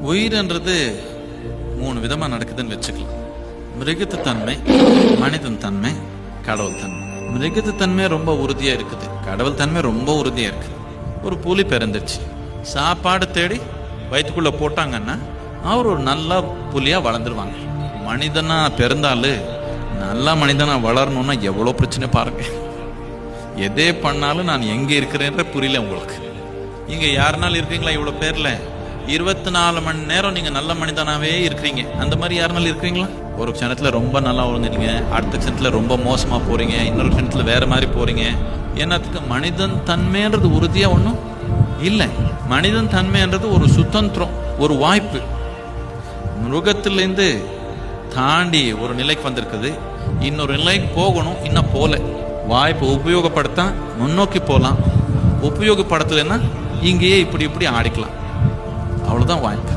உயிர்ன்றது 3 விதமா நடக்குதுன்னு வச்சுக்கலாம். மிருகத்து தன்மை, மனிதன் தன்மை, கடவுள் தன்மை. மிருகத்து தன்மை ரொம்ப உறுதியா இருக்குது, கடவுள் தன்மை ரொம்ப உறுதியா இருக்குது. ஒரு புலி பிறந்துச்சு, சாப்பாடு தேடி வயிற்றுக்குள்ள போட்டாங்கன்னா அவர் ஒரு நல்ல புலியா வளர்ந்துருவாங்க. மனிதனா பிறந்தாலும் நல்ல மனிதனா வளரணும்னா எவ்வளோ பிரச்சனை பாருங்க. எதே பண்ணாலும் நான் எங்க இருக்கிறேன்ற புரியல உங்களுக்கு. இங்க யாருனாலும் இருக்கீங்களா? இவ்வளவு பேர்ல 24 மணி நேரம் நீங்க நல்ல மனிதனாவே இருக்கிறீங்க. அந்த மாதிரி யாருனாலும் இருக்கிறீங்களா? ஒரு க்ஷணத்துல ரொம்ப நல்லா விழுந்துட்டீங்க, அடுத்த க்ஷணத்துல ரொம்ப மோசமா போறீங்க, இன்னொரு க்ஷணத்துல வேற மாதிரி போறீங்க. என்னத்துக்கு? மனிதன் தன்மைன்றது உறுதியா ஒன்றும் இல்லை. மனிதன் தன்மைன்றது ஒரு சுதந்திரம், ஒரு வாய்ப்பு. மிருகத்திலேருந்து தாண்டி ஒரு நிலைக்கு வந்திருக்குது, இன்னொரு நிலைக்கு போகணும், இன்னும் போல. வாய்ப்பு உபயோகப்படுத்தா முன்னோக்கி போகலாம், உபயோகப்படுத்தலைன்னா இங்கேயே இப்படி இப்படி ஆடிக்கலாம். அவ்வளோதான் வாய்ப்பு.